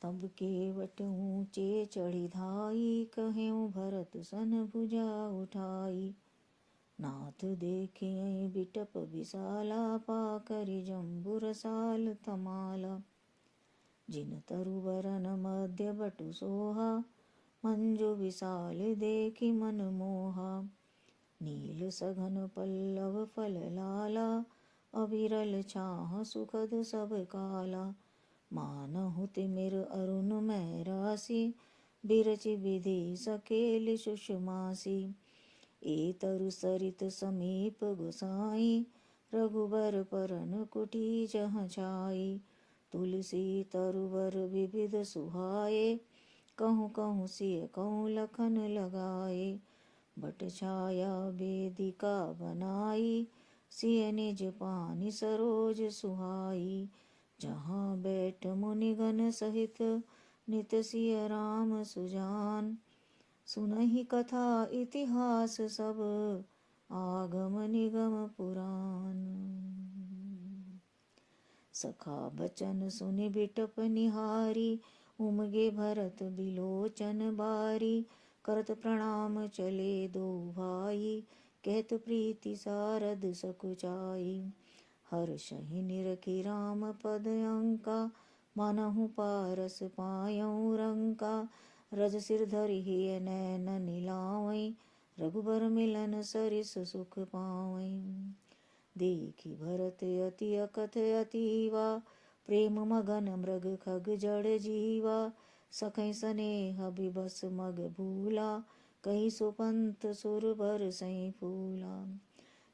तब केवट ऊंचे चढ़ी धाई, कहेऊ भरत सन भुजा उठाई। नाथ देखे बिटप विशाला, पाकरि जम्बुर साल तमाला। जिन तरुवरन मध्य बटु सोहा, मंजु विशाल देखी मन मोहा। नील सघन पल्लव फल लाला, अविरल छाह सुखद सब काला। मानहु तिमिर अरुण मै राशि, बिरचि विधि सकेल सुषमासी। ए तरु सरित समीप गोसाई, रघुबर परन कुटी जहाँ छाई। तुलसी तरुवर विविध सुहाए, कहूँ कहूँ सिय कहूँ लखन लगाए। बट छाया वेदिका बनाई, सिय निज पानि सरोज सुहाई। जहाँ बैठ मुनिगण सहित, नित सिय राम सुजान। सुनहि कथा इतिहास सब, आगम निगम पुराण। सखा बचन सुनि बिटप निहारी, उमगे भरत बिलोचन बारी। करत प्रणाम चले दो भाई, कहत प्रीति सारद सकुचाई। हर्षहि निरखि राम पद अंका, मानहु पारस पायऊ रंका। रज सिर धरि हिय नैन निलावै, रघुबर मिलन सरिस सुख पावै। देखि भरत अति अकथ अतीवा, प्रेम मगन मृग खग जड़ जीवा। सखै सनेह बिबस मग भूला, कही सुपंथ सुर बर सै फूला।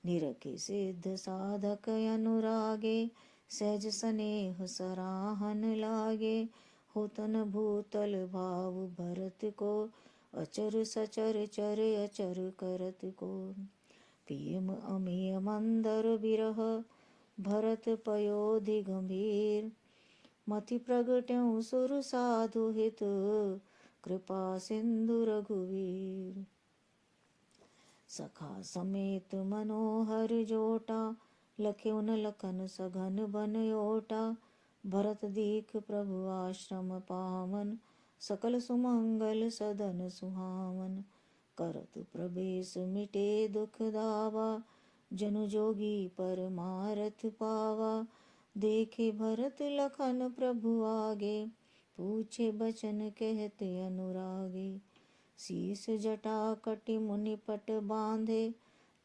निरखि सिद्ध साधक अनुरागे, सहज स्नेह सराहन लागे। होतन भूतल भाव भरत को, अचर सचर चर अचर करत को। प्रेम अमिय मंदर बिरह, भरत पयोधि गंभीर। मति प्रगट्यऊ सुर साधु हित, कृपा सिंधु रघुवीर। सखा समेत मनोहर जोटा, लख्यऊ न लखन सघन बन ओटा। भरत दीख प्रभु आश्रम पावन, सकल सुमंगल सदन सुहावन। करत प्रवेश मिटे दुख दावा, जनु जोगी परमारथ पावा। देखे भरत लखन प्रभु आगे, पूछे बचन कहते अनुरागे। शीस जटा कटि मुनि पट बांधे,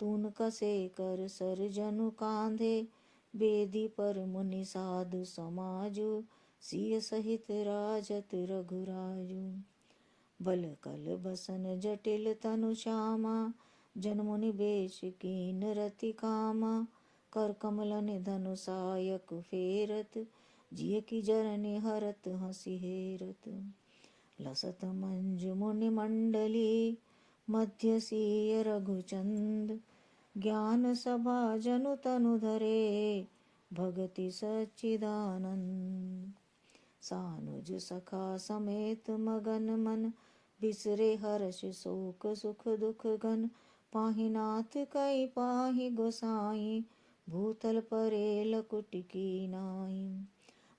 तून कसे कर सर जनु कांधे। बेदी पर मुनि साधु समाजु, सिय सहित राजत रघुराजु। बल कल बसन जटिल तनु श्यामा, जन मुनि बेश कीन रति कामा। कर कमल निधनु सायक फेरत, जिय की जरनि हरत हंसी हेरत। लसत मंजु मुनि मंडली, मध्य सिय रघुचंद। ज्ञान सभा जनु तनु धरे, भगति सच्चिदानंद। सानुज सखा समेत मगन मन, बिसरे हर्ष शोक सुख दुख घन। पाहि नाथ कई पाहि गोसाई, भूतल परेल कुटि कीनाई।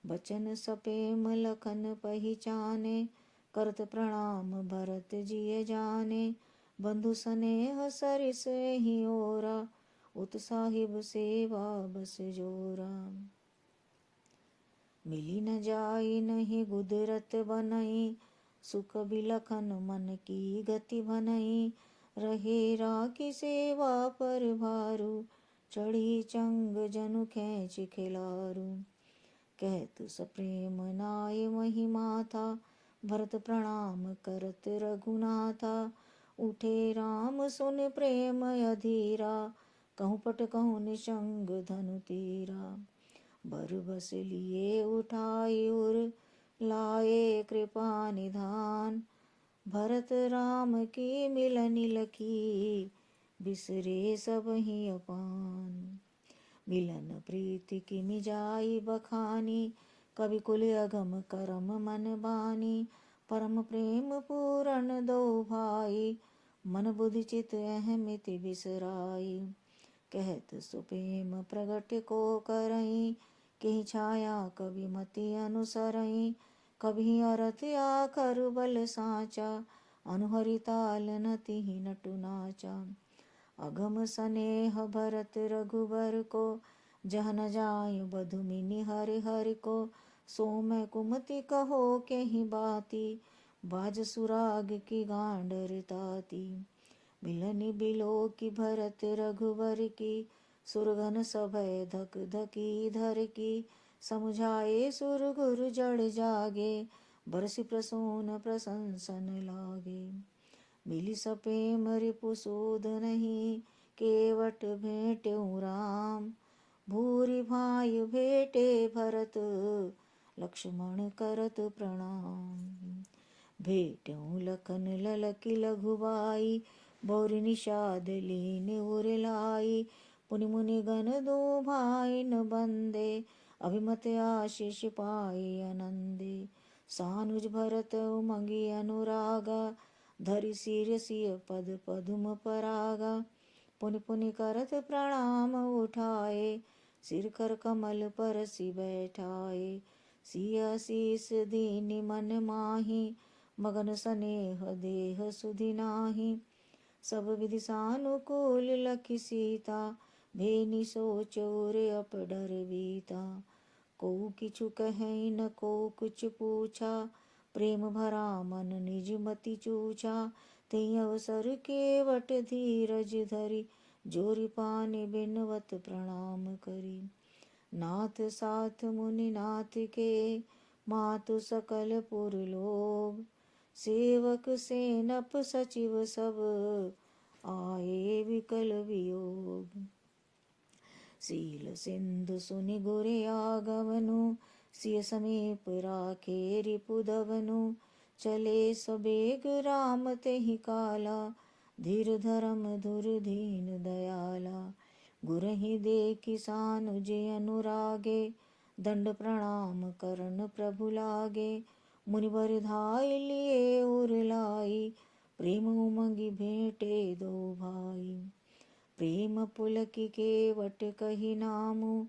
बचन सपेम लखन पहिचाने, करत प्रणाम भरत जिय जाने। बंधु सनेह सरिस एहि ओरा, उत साहिब सेवा बस जोरा। मिली न जाई नहीं गुदरत बनई, सुख बिलखन मन की गति बनई। रहे राखी सेवा पर भारू, चढ़ी चंग जनु खेच खिलारू। कहत सप्रेम नाय वही माथा, भरत प्रणाम करत रघुनाथा। उठे राम सुन प्रेम अधीरा, कहूँ पट कहूँ निशंग धनु तीरा। बर बस लिए उठाई उर, लाए कृपा निधान। भरत राम की मिलनि लखी, बिसरे सब ही अपान। मिलन प्रीति की मिजाई बखानी, कवि कुल अगम करम मन बानी। परम प्रेम पूरन दो भाई, मन बुद्धि चित अहमिति बिसराई। कहत सुप्रेम प्रगट को करई, केहि छाया कवि मति अनुसरई। कभी अरथ आखर बल साचा, अनुहरि ताल नति नटु नाचा। अगम स्नेह भरत रघुबर को, जह न जाय बधुमिनि हरि हरि को। सो मैं कुमति कहो के ही बाती, बाज सुराग की गांडर ताती। मिलनी बिलो की भरत रघुवर की, सुरगन सभय धक धकी धर की। समुझाए सुर गुर जड़ जागे, बरसि प्रसून प्रशंसन लागे। मिली सपेम रिपु सूद नहीं, केवट भेंट्यु राम। भूरि भाई भेटे भरत, लक्ष्मण करत प्रणाम। भेट्यु लखन ललकी लघुबाई, बौरि निषाद लीन उर लाई। पुनि मुनि गण दो भाई न बंदे, अभिमत आशीष पाए आनंदे। सानुज भरत उमंगी अनुरागा, धरि सिर सिय पद पदुम परागा। पुनि पुनि करत प्रणाम उठाए, सिर कर कमल पर सि बैठाए। सिय शीस दीनि मन माही, मगन स्नेह देह सुधि नाही। सब विधि सानुकूल लखि सीता, भेनि सोच उर अपडर बीता। को किछु कहीं न को कुछ पूछा, प्रेम भरा मन निज मति चूछा। तेहि अवसर केवट धीरज धरि, जोरि पानि बिनवत प्रणाम करी। नाथ साथ मुनि नाथ के, मातु सकल पुर लोग। सेवक सेनप सचिव सब, आए विकल वियोग। सील सिंधु सुनि गुरे आगमनु, सिय समीप राखे रिपुदवनु। चले सबेग राम तेहि काला, धीर धर्म धुर दीन दयाला। गुरहि देखि सानुज अनुरागे, दंड प्रणाम करन प्रभु लागे। मुनिवर धाय लिए उर लाई, प्रेम उमंगी भेंटे दो भाई। प्रेम पुलकि केवट कहि नामु,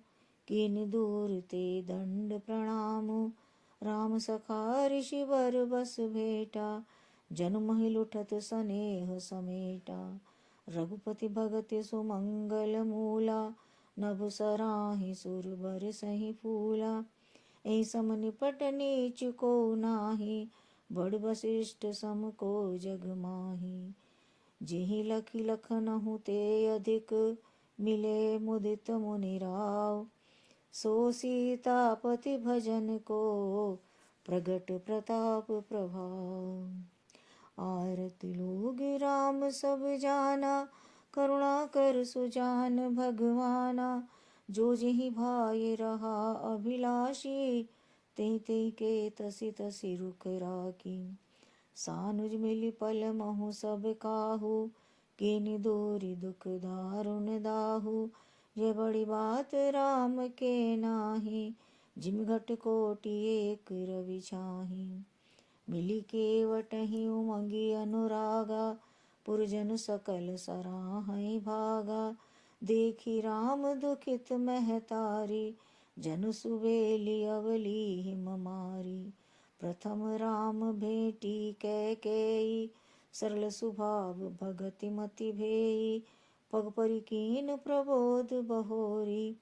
कीनि दूर ते दंड प्रणामु। राम सखा ऋषि वर बस भेटा, जनु महिल उठत स्नेह समेटा। रघुपति भगति सुमंगल मूला, नभ सराहि सुर बर सहि फूला। एहि सम निपट नीच को नाही, बड़ वशिष्ठ सम को जग माही। जेहि लखि लखनहु ते अधिक, मिले मुदित मुनि राव। सो सीतापति भजन को, प्रगट प्रताप प्रभाव। आरत लोग राम सब जाना, करुणा कर सुजान भगवाना। जो जेहि भाई रहा अभिलाषी, तेहि तेहि के तसि तसि रुख राखी। सानुज मिली पल महु सब काहू, कीनि दूरि दुख दारुण दाहू। ये बड़ी बात राम के नाही, जिमि घट कोटि एक रवि छाही। मिली केवटहि उमंगी अनुरागा, पुरजन सकल सराहै भागा। देखि राम दुखित महतारी, जनु सुबेली अवली हिम मारी। प्रथम राम भेटी कैकेयी, सरल सुभाव भगति मति भेई। पग परि कीन प्रबोध बहोरी,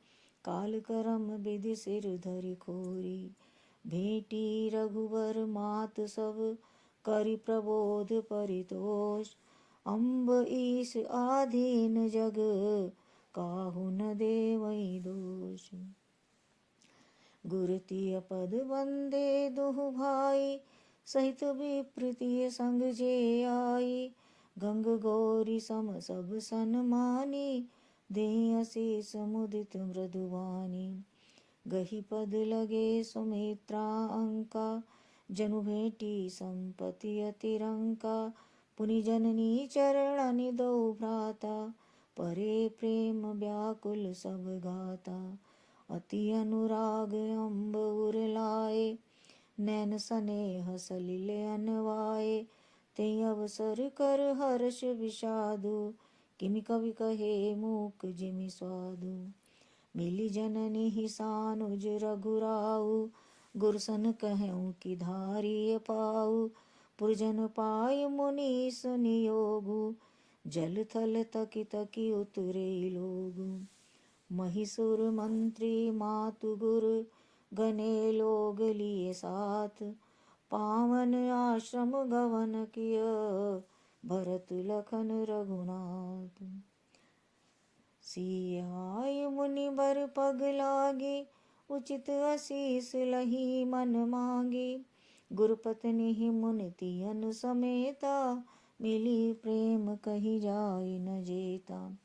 काल करम विधि सिर धरि खोरी। भेटी रघुवर मात सब, करि प्रबोध परितोष। अम्ब ईश आधीन जग, काहू न देवै दोष। गुर तिय पद वंदे दुहु भाई, सहित विप्रतिय संग जे आई। गंग गौरी सम सब सन्मानी, देहि असीस मुदित मृदुवानी। गहि पद लगे सुमित्रा अंका, जनु भेटी संपति अतिरंका। पुनि जननी चरणनि दो भ्राता, परे प्रेम व्याकुल सब गाता। अति अनुराग अम्ब उर लाए, नैन स्नेह सलिल अनवाए। तेहि अवसर कर हर्ष विषादु, किमि कवि कहे मूक जिमि स्वादु। मिली जननी ही सानुज रघुराऊ, गुरसन कहूँ कि धारिय पाऊ, पुरजन पाय मुनीस नियोगु, जल थल तकी तकी उतरे लोगु। महिषुर मंत्री मातु गुर, गने लोग लिए साथ, पावन आश्रम गवन किय, भरत लखन रघुनाथ। सियाय मुनि बर पग लागे, उचित असीस लही मन मांगे, गुरुपत्नी मुनि तियन समेता, मिली प्रेम कही जाय न जेता।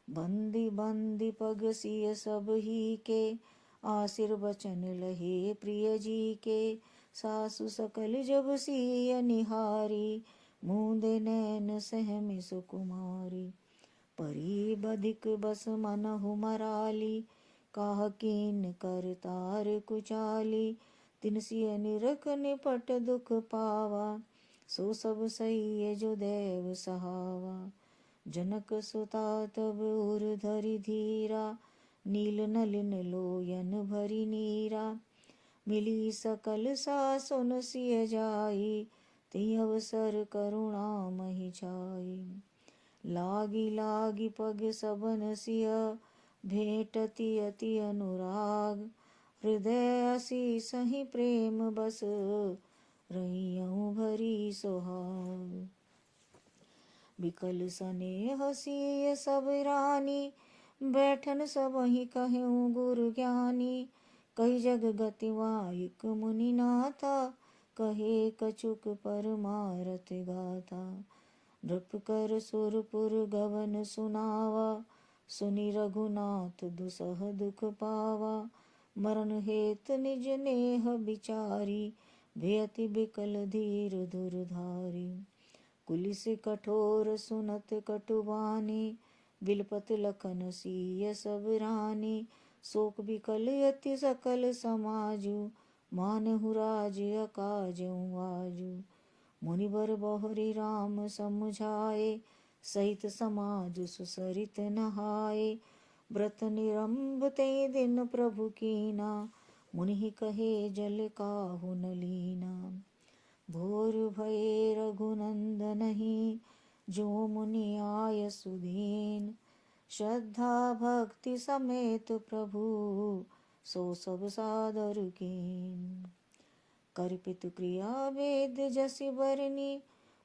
बंदी बंदी पग सिय सब ही के, आसिर बचन लहे प्रिय जी के, सासु सकल जब सिय निहारी, मूंदे नैन सहमि सुकुमारी। परी बधिक बस मनहु मराली, काह कीन कर तार कुचाली, तिन सिय निरख निपट दुख पावा, सो सब सही जो देव सहावा। जनक सुता तब उर धरि धीरा, नील नलिन लोयन भरी नीरा, मिली सकल सासुन सिय जाई, ती अवसर करुणा महि छाई। लागी लागी पग सबन सिय, भेंटति अति अनुराग, हृदय असी सही प्रेम बस, रहियहु भरी सोहाग। बिकल सनेह सिय सब रानी, बैठन सबहि कहूँ गुरु ज्ञानी। कही जग गति वाहिक मुनि नाथा, कहे कछुक परमारथ गाथा। नृप कर सुरपुर गवन सुनावा, सुनि रघुनाथ दुसह दुख पावा। मरण हेत निज नेह बिचारी, भेयति बिकल धीर धुरधारी। कुलिस कठोर सुनत कटुबानी, बिलपत लखन सिय सब रानी। शोक बिकल यति सकल समाजु, मानहु राज अकाजउ आजु। मुनिबर बहुरी राम समुझाए, सहित समाज सुसरित नहाए। व्रत निरंभ ते दिन प्रभु कीना, मुनि कहे जल काहु न लीना। भोर भये रघुनंदनहि, जो मुनि आय सुदीन। श्रद्धा भक्ति समेत प्रभु, सो सब सादर कीन। कर्पित क्रिया वेद जसि बरनी,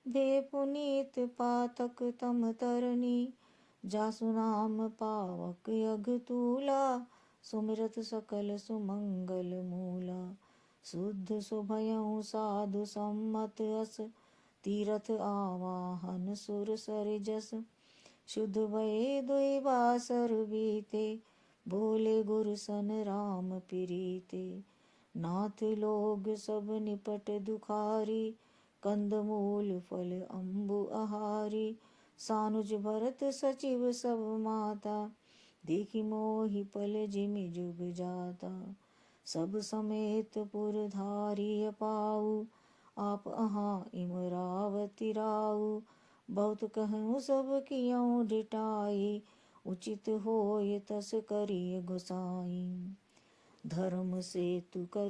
भे पुनीत पातक तम तरनी। जासु नाम पावक अघतूला, सुमिरत सकल सुमंगल मूला। शुद्ध सुभयउ साधु सम्मत अस, तीरथ आवाहन सुर सर जस। शुद्ध भये दुई बासर बीते, बोले गुरु सन राम प्रीते। नाथ लोग सब निपट दुखारी, कंद मूल फल अम्बु आहारी। सानुज भरत सचिव सब माता, देखी मोहि पल जिमि जुग जाता। सब समेत पुर धारिय पाऊ, आप अहाँ इमरावती राऊ। बहुत कहूँ सब कियऊ डिटाई, उचित होय तस करिय गोसाई। धर्म सेतु कर